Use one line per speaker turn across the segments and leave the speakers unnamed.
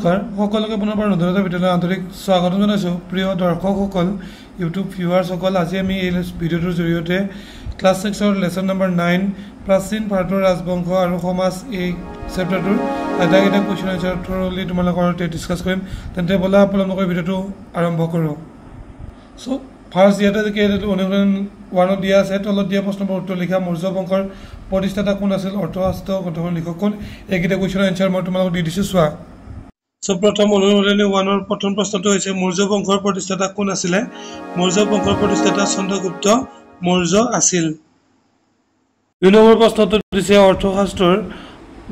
নমস্কাৰ সকলোকে পুনৰবাৰ নতুন এটা ভিডিঅ'লৈ আন্তৰিক স্বাগতম জনাইছোঁ প্ৰিয় দৰ্শকসকল ইউটিউব ভিউৱাৰসকল আজি আমি এই ভিডিঅ'টোৰ জৰিয়তে ক্লাছ 6ৰ লেসন নম্বৰ 9 প্ৰাচীন ভাৰতৰ ৰাজবংশ আৰু সমাজ এই চেপ্টাৰটোৰ এটা কোৱেশ্চন আনসাৰ থৰলি তোমালোকৰ সৈতে ডিসকাস কৰিম তেন্তে বলা আপোনালোকৰ ভিডিঅ'টো আৰম্ভ কৰোঁ সো ফাৰ্স্ট ইয়াতে যে অনুশীলন 1 দিয়া আছে তলত দিয়া প্ৰশ্নৰ উত্তৰ লিখা মৌৰ্য বংশৰ প্ৰতিষ্ঠাতা কোন আছিল অৰ্থশাস্ত্ৰ গ্ৰন্থৰ লিখক কোন এইকেইটা কোৱেশ্চন আনসাৰ মই তোমালোকক দি দিছোঁ চোৱা সো প্ৰথম অনুশীলনী 1ৰ প্ৰথম প্ৰশ্নটো হৈছে মৌৰ্য বংশৰ প্ৰতিষ্ঠাতা কোন আছিল মৌৰ্য বংশৰ প্ৰতিষ্ঠাতা চন্দ্ৰগুপ্ত মৌৰ্য আছিল দুই নম্বৰ প্ৰশ্নটো দিছে অৰ্থশাস্ত্ৰৰ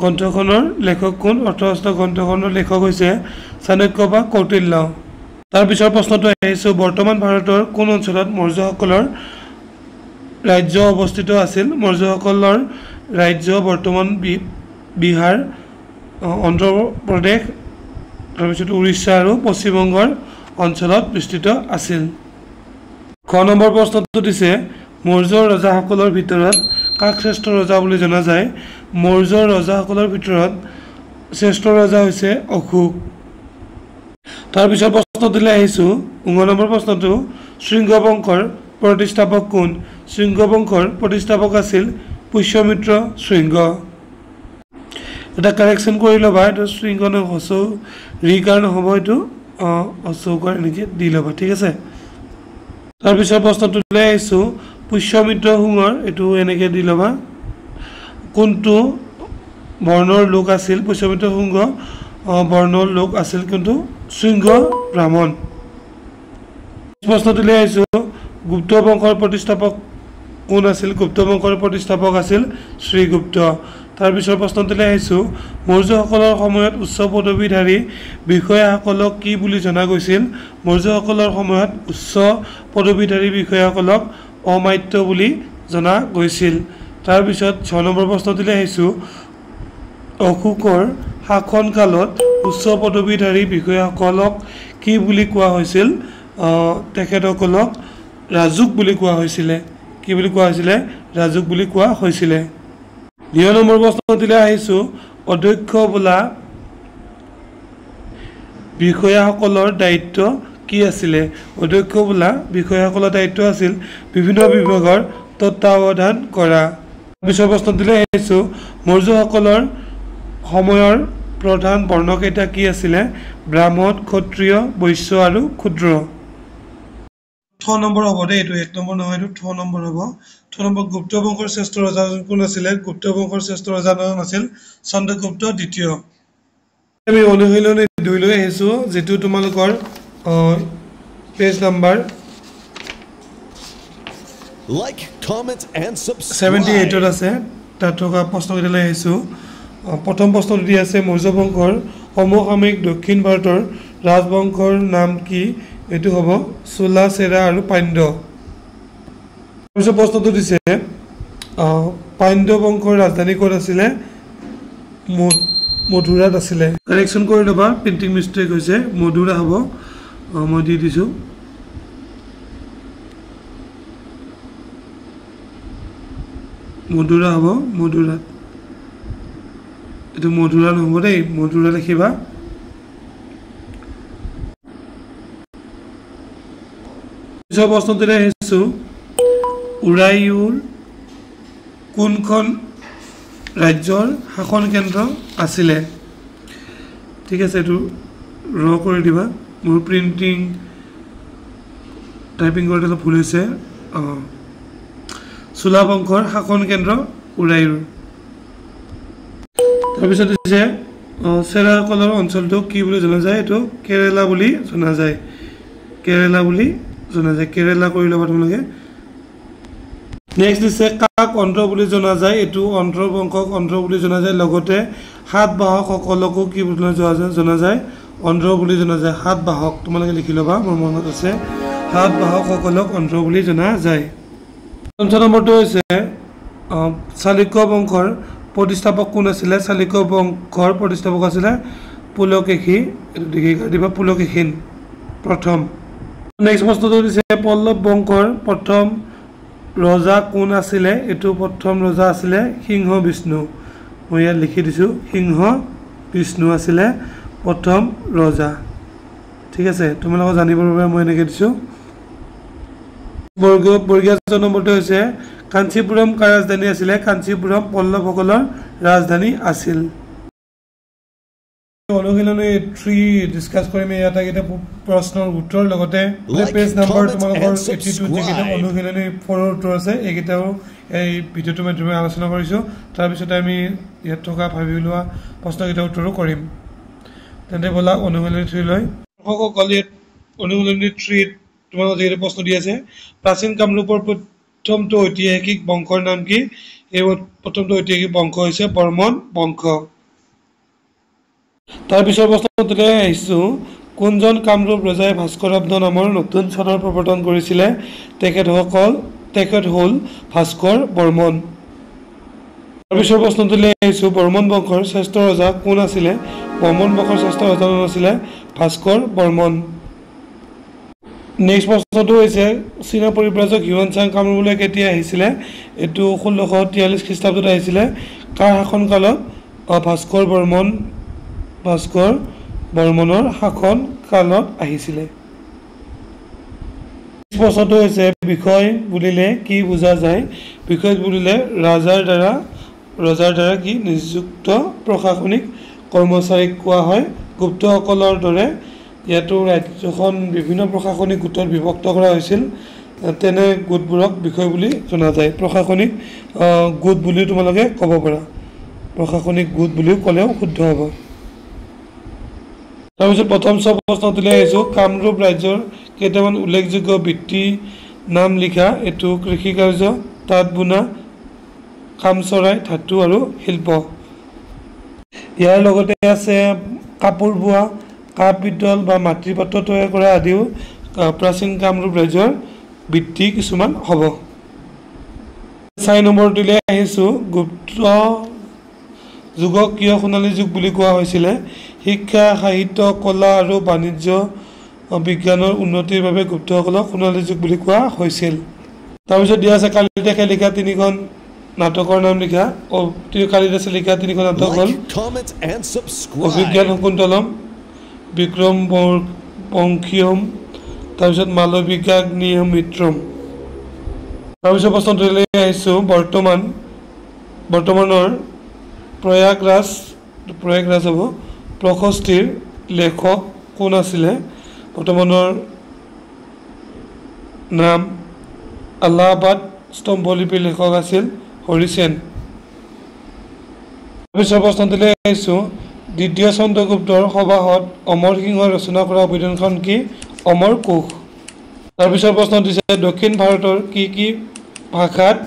গ্ৰন্থখনৰ লেখক কোন অৰ্থশাস্ত্ৰ গ্ৰন্থখনৰ লেখক হৈছে চাণক্য বা কৌটিল্য তাৰ পিছৰ প্ৰশ্নটো আহিছে বৰ্তমান ভাৰতৰ কোন অঞ্চলত মৌৰ্যসকলৰ ৰাজ্য অৱস্থিত আছিল মৌৰ্যসকলৰ ৰাজ্য বৰ্তমান বিহাৰ অন্ধ্ৰ প্ৰদেশ তাৰপিছত উৰিষ্যা আৰু পশ্চিম বংগৰ অঞ্চলত বিস্তৃত আছিল খ নম্বৰ প্ৰশ্নটো দিছে মৌৰ্য ৰজাসকলৰ ভিতৰত কাক শ্ৰেষ্ঠ ৰজা বুলি জনা যায় মৌৰ্য ৰজাসকলৰ ভিতৰত শ্ৰেষ্ঠ ৰজা হৈছে অশোক তাৰ পিছৰ প্ৰশ্ন দিলে আহিছো 9 নম্বৰ প্ৰশ্নটো শৃংগ বংশৰ প্ৰতিষ্ঠাপক কোন শৃংগ বংশৰ প্ৰতিষ্ঠাপক আছিল পুষ্যমিত্ৰ শৃংগ এটা কাৰেকশন কৰি লবা এটা শৃংগ ন হসৌ ৰি কাৰণ হ'ব এটো অশোকৰ এনেকে দি লবা ঠিক আছে তাৰ পিছৰ প্ৰশ্নটো দিলে আহিছো পুষ্যমিত্ৰ শুঙৰ এটো এনেকে দি লবা কোনটো বৰ্ণৰ লোক আছিল পুষ্যমিত্ৰ শুঙ বৰ্ণৰ লোক আছিল কিন্তু শৃংগ ব্ৰাহ্মণ প্ৰশ্ন দিলে আহিছো গুপ্ত বংশৰ প্ৰতিষ্ঠাপক কোন আছিল গুপ্ত বংশৰ প্ৰতিষ্ঠাপক আছিল শ্ৰীগুপ্ত তাৰ পিছৰ প্ৰশ্ন দিলে আহিছো মৌৰ্যসকলৰ সময়ত উচ্চ পদবীধাৰী বিষয়াসকলক কি বুলি জনা গৈছিল মৌৰ্যসকলৰ সময়ত উচ্চ পদবীধাৰী বিষয়াসকলক অমাত্য বুলি জনা গৈছিল তাৰ পিছত 6 নম্বৰ প্ৰশ্ন দিলে আহিছো অশোকৰ শাসন কালত উচ্চ পদবীধাৰী বিষয়াসকলক কি বুলি কোৱা হৈছিল তেখেতসকলক ৰাজুক বুলি কোৱা হৈছিল কি বুলি কোৱা হৈছিল ৰাজুক বুলি কোৱা হৈছিল 9 নম্বৰ প্ৰশ্ন দিলে আহিছো অধ্যক্ষ বোলা বিষয়াসকলৰ দায়িত্ব কি আছিল অধ্যক্ষ বোলা বিষয়াসকলৰ দায়িত্ব আছিল বিভিন্ন বিভাগৰ তত্ত্বাৱধান কৰা পিছৰ প্ৰশ্ন দিলে আহিছো মৌৰ্যসকলৰ সময়ৰ প্ৰধান বৰ্ণকেইটা কি আছিল ব্ৰাহ্মণ ক্ষত্ৰিয় বৈশ্য আৰু ক্ষুদ্ৰ 6 নম্বৰ হ'ব দে এটো 1 নম্বৰ নহয় এটো 6 নম্বৰ হ'ব 6 নম্বৰ গুপ্ত বংশৰ শ্ৰেষ্ঠ ৰজা কোন আছিল গুপ্ত বংশৰ শ্ৰেষ্ঠ ৰজা নাম আছিল চন্দ্ৰগুপ্ত দ্বিতীয় আমি অনুশীলনী 2 লৈ আহিছো যেটো তোমালোকৰ page number
like comment and subscribe
78 ত আছে তাত থকা প্ৰশ্নকেইটা লৈ আহিছো প্ৰথম প্ৰশ্নটো দি আছে মৌৰ্য বংশৰ সমসাময়িক দক্ষিণ ভাৰতৰ ৰাজবংশৰ নাম কি এটো হ'ব চোলা চেৰা আৰু পাণ্ড্য পিছৰ প্ৰশ্নটো দিছে পাণ্ড্য বংশৰ ৰাজধানী ক'ত আছিল মধুৰাত আছিল কাৰেকশন কৰি লবা প্ৰিন্টিং মিস্টেক হৈছে মধুৰা হ'ব মই দি দিছো মধুৰা হ'ব মধুৰাত এটো মধুৰা নহব দেই মধুৰা লিখিবা পিছৰ প্ৰশ্নটো আহিছো উৰাইয়ুৰ কোনখন ৰাজ্যৰ শাসন কেন্দ্ৰ আছিল ঠিক আছে এটো ৰ কৰি দিবা মোৰ প্ৰিন্টিং টাইপিং কৰোতে অলপ ভুল হৈছে চোলা বংশৰ শাসন কেন্দ্ৰ উৰাইয়ুৰ তাৰপিছত দিছে চেৰাসকলৰ অঞ্চলটো কি বুলি জনা যায় এটো কেৰেলা বুলি জনা যায় কেৰেলা বুলি জনা যায় কেৰেলা কৰি লবা তোমালোকে নেক্সট দিছে কাক অন্ধ্ৰ বুলি জনা যায় এটো অন্ধ্ৰ বংশক অন্ধ্ৰ বুলি জনা যায় লগতে হাত বাহক সকলকো কি বুলি জনা যায় অন্ধ্ৰ বুলি জনা যায় হাত বাহক তোমালোকে লিখি লবা মোৰ মনত আছে হাত বাহক সকলক অন্ধ্ৰ বুলি জনা যায় 5 নম্বৰটো হৈছে চালুক্য বংশৰ প্ৰতিষ্ঠাপক কোন আছিল চালুক্য বংশৰ প্ৰতিষ্ঠাপক আছিল পুলকেশী এটো দেখি দিবা পুলকেশীন প্ৰথম নেক্সট প্ৰশ্নটো দিছে পল্লৱ বংশৰ প্ৰথম ৰজা কোন আছিল এটো প্ৰথম ৰজা আছিল সিংহ বিষ্ণু মই ইয়াত লিখি দিছো সিংহ বিষ্ণু আছিল প্ৰথম ৰজা ঠিক আছে তোমালোকে জানিবৰ বাবে মই এনেকৈ দিছোঁ বৰ্গীয় নম্বৰটো হৈছে কাঞ্চীপুৰম কাৰ ৰাজধানী আছিলে কাঞ্চীপুৰম পল্লৱসকলৰ ৰাজধানী আছিল অনুশীলনী 3 ডিসকাস কৰিম ইয়াতে এটা প্ৰশ্নৰ উত্তৰ লগতে পেজ নম্বৰ তোমালোকৰ 82 যেটা অনুশীলনী 4 উত্তৰ আছে এইকেইটাও এই ভিডিওটো মাধ্যমে আলোচনা কৰিছো তাৰ পিছত আমি ইয়াত থকা ভাবিলোৱা প্ৰশ্নকেইটা উত্তৰো কৰিম তেন্তে বলা অনুশীলনী 3 লৈ সকল অনুশীলনী 3 তোমালোকৰ যেটা প্ৰশ্ন দি আছে প্ৰাচীন কামৰূপৰ প্ৰথমটো ঐতিহাসিক বংশৰ নাম কি এই প্ৰথমটো ঐতিহাসিক বংশ হৈছে বৰ্মন বংশ তাৰ পিছৰ প্ৰশ্নটোলৈ আহিছো কোনজন কামৰূপ ৰজাই ভাস্কৰাব্দ নামৰ নতুন চনৰ প্ৰৱৰ্তন কৰিছিলে তেখেত হল ভাস্কৰ বৰ্মন তাৰ পিছৰ প্ৰশ্নটোলৈ আহিছো বৰ্মন বংশৰ শ্ৰেষ্ঠ ৰজা কোন আছিলে বৰ্মন বংশৰ শ্ৰেষ্ঠ ৰজা আছিলে ভাস্কৰ বৰ্মন নেক্সট প্ৰশ্নটো হৈছে চীনা পৰিব্ৰাজক হিউৱান চাং কামৰূপলৈ কেতিয়া আহিছিলে এটো 1643 খ্ৰীষ্টাব্দত আহিছিলে কাৰ শাসন কালত ভাস্কৰ বৰ্মনৰ শাসন কালত আহিছিলে প্ৰশ্নটো হৈছে বিষয় বুলিলে কি বুজা যায় বিষয় বুলিলে ৰজাৰ দ্বাৰা কি নিযুক্ত প্ৰশাসনিক কৰ্মচাৰীক কোৱা হয় গুপ্তসকলৰ দৰে ইয়াতো ৰাজ্যখন বিভিন্ন প্ৰশাসনিক গোটত বিভক্ত কৰা হৈছিল তেনে গোটবোৰক বিষয় বুলি জনা যায় প্ৰশাসনিক গোট বুলি তোমালোকে ক'ব পাৰা প্ৰশাসনিক গোট বুলিও ক'লেও শুদ্ধ হ'ব তাৰপিছত প্ৰথম প্ৰশ্নটোলৈ আহিছো কামৰূপ ৰাজ্যৰ কেইটামান উল্লেখযোগ্য বৃত্তি নাম লিখা এটো কৃষি কাৰ্য তাঁত বোনা কাম চৰাই ধাতু আৰু শিল্প ইয়াৰ লগতে আছে কাপোৰ বোৱা কাপ পিতল বা মাটিৰ পাত্ৰ তৈয়াৰ কৰা আদিও প্ৰাচীন কামৰূপ ৰাজ্যৰ বৃত্তি কিছুমান হ'ব 4 নম্বৰটোলৈ আহিছো গুপ্ত যুগক কিয় সোণালী যুগ বুলি কোৱা হৈছিলে শিক্ষা সাহিত্য কলা আৰু বাণিজ্য বিজ্ঞানৰ উন্নতিৰ বাবে গুপ্তসকলক সোণালী যুগ বুলি কোৱা হৈছিল তাৰপিছত দিয়া আছে কালিদাসে লিখা তিনিখন নাটকৰ নাম লিখা কালিদাসে লিখা তিনিখন নাটক হ'ল অভিজ্ঞান শকুন্তলম বিক্ৰম বংশীয়ম তাৰপিছত মালবিকাগ্নিয়ম মিত্ৰম তাৰপিছত প্ৰশ্নটোলৈ আহিছো বৰ্তমানৰ প্ৰয়াগৰাজ হ'ব প্ৰশস্তিৰ লেখক কোন আছিলে বৰ্তমানৰ নাম আলাহাবাদ স্তম্ভলিপিৰ লেখক আছিল হৰিসেন তাৰপিছত প্ৰশ্নটোলৈ আহিছো দ্বিতীয় চন্দ্ৰগুপ্তৰ সভাত অমৰ সিংহ ৰচনা কৰা অভিধানখন কি অমৰ কোষ তাৰপিছত প্ৰশ্ন দিছে দক্ষিণ ভাৰতৰ কি ভাষাত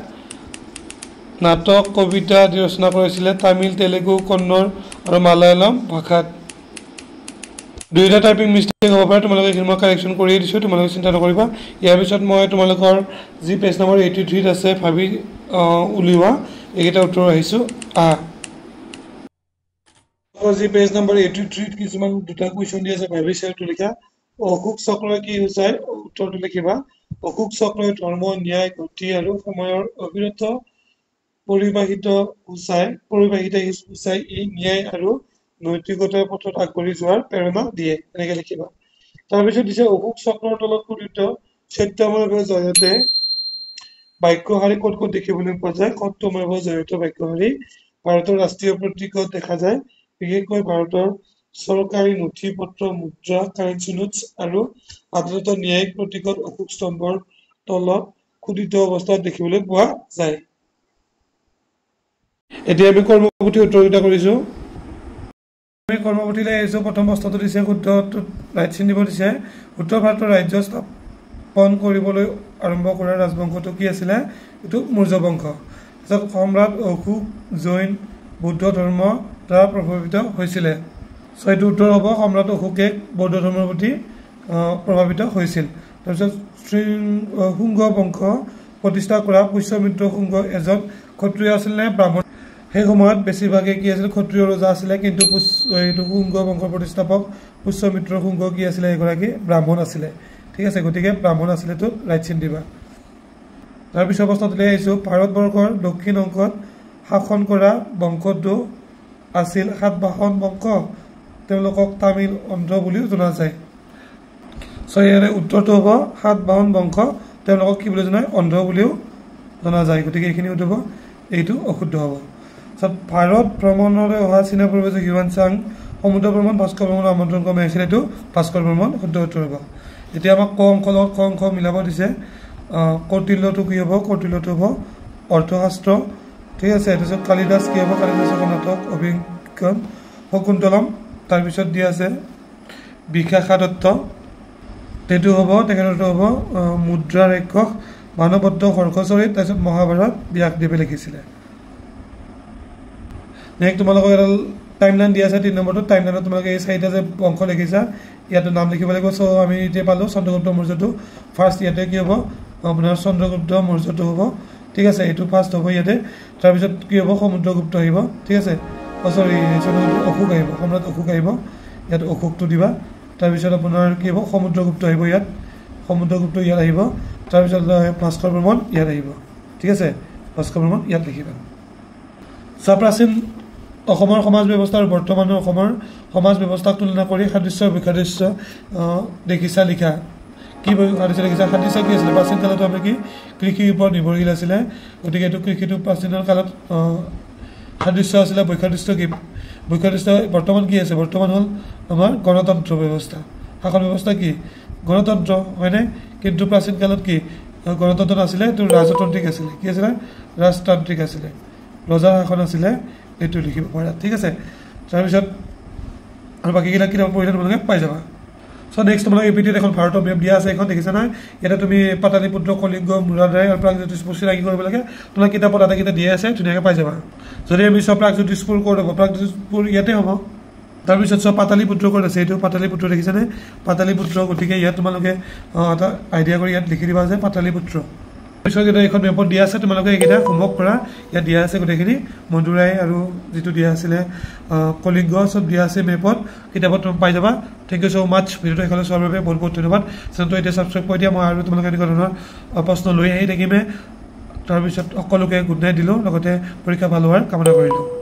নাটক কবিতা আদি ৰচনা কৰিছিলে তামিল তেলেগু কন্নড় আৰু মালায়ালম ভাষাত দুইটা টাইপিং মিষ্টেক হ'ব পাৰে তোমালোকে মই কাৰেকশ্যন কৰি দিছোঁ তোমালোকে চিন্তা নকৰিবা ইয়াৰ পিছত মই তোমালোকৰ যি পেজ নম্বৰ 83 আছে ভাবি উলিওৱা এইকেইটা উত্তৰ আহিছোঁ যি পেজ নম্বৰ 83 কিছুমান দুটা কুৱেশ্যন দি আছে ভাবি চাই লিখা অশোক চক্ৰই কি সূচায় উত্তৰটো লিখিবা অশোক চক্ৰই ধৰ্ম ন্যায় গতি আৰু সময়ৰ অবিৰত পৰিবাহিত সূচায় ই ন্যায় আৰু নৈতিকতাৰ পথত আগবাঢ়ি যোৱাৰ প্ৰেৰণা দিয়ে এনেকৈ লিখিবা তাৰপিছত দিছে অশোক চক্ৰৰ তলত খোদিত সত্যমেৱ জয়তে বাক্যশাৰী ক'ত দেখিবলৈ পোৱা যায় সত্যমেৱ জয়তে বাক্যশাৰী ভাৰতৰ ৰাষ্ট্ৰীয় প্ৰতীকত দেখা যায় বিশেষকৈ ভাৰতৰ চৰকাৰী নথি পত্ৰ মুদ্ৰা কাৰেন্সি নোটছ আৰু আদালতৰ ন্যায়িক প্ৰতীকত অশোক স্তম্ভৰ তলত খোদিত অৱস্থাত দেখিবলৈ পোৱা যায় এতিয়া আমি কৰ্মপুথি উত্তৰকেইটা কৰিছো আমি কৰ্মপুথিলৈ আহিছো প্ৰথম প্ৰশ্নটো দিছে শুদ্ধ ৰাইট চিন দিব দিছে উত্তৰ ভাৰতৰ ৰাজ্য স্থাপন কৰিবলৈ আৰম্ভ কৰা ৰাজবংশটো কি আছিলে এইটো মৌৰ্য বংশ তাৰপিছত সম্ৰাট অশোক জৈন বৌদ্ধ ধৰ্ম দ্বাৰা প্ৰভাৱিত হৈছিলে ছয়টো উত্তৰ হ'ব সম্ৰাট অশোকে বৌদ্ধ ধৰ্মৰ প্ৰতি প্ৰভাৱিত হৈছিল তাৰপিছত শুংগ বংশ প্ৰতিষ্ঠা কৰা পুষ্যমিত্ৰ শুংগ এজন ক্ষত্ৰিয় আছিল নে ব্ৰাহ্মণ সেই সময়ত বেছিভাগে কি আছিল ক্ষত্ৰিয় ৰজা আছিলে কিন্তু এইটো শুংগ বংশৰ প্ৰতিষ্ঠাপক পুষ্যমিত্ৰ শুংগ কি আছিলে এগৰাকী ব্ৰাহ্মণ আছিলে ঠিক আছে গতিকে ব্ৰাহ্মণ আছিলে তো ৰাইট চিন দিবা তাৰপিছত প্ৰশ্নটোলৈ আহিছো ভাৰতবৰ্ষৰ দক্ষিণ অংশত শাসন কৰা বংশটো আছিল সাতবাহন বংশ তেওঁলোকক তামিল অন্ধ্ৰ বুলিও জনা যায় সো ইয়াৰে উত্তৰটো হ'ব সাতবাহন বংশ তেওঁলোকক কি বুলি জনায় অন্ধ্ৰ বুলিও জনা যায় গতিকে এইখিনি উত্তৰ হ'ব এইটো অশুদ্ধ হ'ব সো ভাৰত ভ্ৰমণলৈ অহা চীনা পূৰ্বজ হিউৱান চাং সমুদ্ৰ ভ্ৰমণ ভাস্কৰ ভ্ৰমণ আমন্ত্ৰণ ক্ৰমে আহিছিল এইটো ভাস্কৰ ভ্ৰমণ শুদ্ধ উত্তৰ হ'ব এতিয়া আমাক ক অংক লগত ক অংক মিলাব দিছে কৌটিল্যটো কি হ'ব কৌটিল্যটো হ'ব অৰ্থশাস্ত্ৰ ঠিক আছে তাৰপিছত কালিদাস কি হ'ব কালিদাসৰ নাটক অভিজ্ঞান শকুন্তলম তাৰপিছত দিয়া আছে বিশাখা দত্ত তেটো হ'ব তেখেতৰটো হ'ব মুদ্ৰা ৰাক্ষস মানৱদ্ৰ হৰ্ষচৰিত তাৰপিছত মহাভাৰত ব্যাসদেৱে লিখিছিলে নেক্সট তোমালোকক এটা টাইমলাইন দিয়া আছে 3 নম্বৰটো টাইমলাইনত তোমালোকে এই চাৰিটা যে অংশ লিখিছা ইয়াতে নাম লিখিব লাগিব সো আমি এতিয়া পালো চন্দ্ৰগুপ্ত মৌৰ্যটো ফাৰ্স্ট ইয়াতে কি হ'ব আপোনাৰ চন্দ্ৰগুপ্ত মৌৰ্যটো হ'ব ঠিক আছে এটো ফাৰ্স্ট হ'ব ইয়াতে তাৰ পিছত কি হ'ব সমুদ্ৰগুপ্ত আহিব ঠিক আছে সৰি চন্দ্ৰগুপ্ত অশোক আহিব সম্ৰাট অশোক আহিব ইয়াত অশোকটো দিবা তাৰ পিছত আপোনাৰ কি হ'ব সমুদ্ৰগুপ্ত আহিব ইয়াত সমুদ্ৰগুপ্ত ইয়াত আহিব তাৰ পিছত ভাস্কৰ ভ্ৰমণ ইয়াত আহিব ঠিক আছে ভাস্কৰ ভ্ৰমণ ইয়াত লিখিবা প্ৰাচীন অসমৰ সমাজ ব্যৱস্থা আৰু বৰ্তমানৰ অসমৰ সমাজ ব্যৱস্থাক তুলনা কৰি সাদৃশ্য বিসাদৃশ্য দেখিছা লিখা কি সাদৃশ্য দেখিছা সাদৃশ্য কি আছিল প্ৰাচীন কালত আমি কি কৃষিৰ ওপৰত নিৰ্ভৰশীল আছিল গতিকে এইটো কৃষিটো প্ৰাচীনৰ কালত সাদৃশ্য আছিল বৈসাদৃশ্য কি বৈসাদৃশ্য বৰ্তমান কি আছে বৰ্তমান হ'ল আমাৰ গণতন্ত্ৰ ব্যৱস্থা শাসন ব্যৱস্থা কি গণতন্ত্ৰ হয়নে কিন্তু প্ৰাচীন কালত কি গণতন্ত্ৰ নাছিলে এইটো ৰাজতান্ত্ৰিক আছিল কি আছিল ৰাজতান্ত্ৰিক আছিল ৰজাৰ শাসন আছিল এইটো লিখিব পাৰা ঠিক আছে তাৰ পিছত আৰু বাকিবিলাক কিতাপ পঢ়িলে তোমালোকে পাই যাবা সো নেক্সট তোমালোকে এপিটিত এখন ভাৰতৰ মেপ দিয়া আছে এখন দেখিছা না এটা তুমি পাটালিপুত্ৰ কলিংগ মুৰাদাই আৰু প্ৰাগজ্যোতিষপুৰ চিনাকি কৰিব লাগে তোমাৰ কিতাপত আটাইকেইটা দিয়া আছে ধুনীয়াকৈ পাই যাবা যদি আমি সব প্ৰাগজ্যোতিষপুৰ ক'ত হ'ব প্ৰাগজ্যোতিষপুৰ ইয়াতে হ'ব তাৰপিছত সব পাটালিপুত্ৰ ক'ত আছে এইটো পাটালিপুত্ৰ দেখিছানে পাটালিপুত্ৰ গতিকে ইয়াত তোমালোকে এটা আইডিয়া কৰি ইয়াত লিখি দিবা যে পাটালিপুত্ৰ পিছত এটা এখন মেপত দিয়া আছে তোমালোকে এইকেইটা হোমৱৰ্ক কৰা ইয়াত দিয়া আছে গোটেইখিনি মন্দুৰাই আৰু যিটো দিয়া আছিলে কলিংগ সব দিয়া আছে মেপত কিতাপত পাই যাবা থেংক ইউ সো মাচ ভিডিঅ'টো এখানে চোৱাৰ বাবে বহুত বহুত ধন্যবাদ চেনেলটো এতিয়া সাবস্ক্ৰাইব কৰি দিয়া মই আৰু তোমালোকে এনেকুৱা ধৰণৰ প্ৰশ্ন লৈ আহি থাকিমে তাৰপিছত সকলোকে গুড নাইট দিলোঁ লগতে পৰীক্ষা ভাল হোৱাৰ কামনা কৰিলোঁ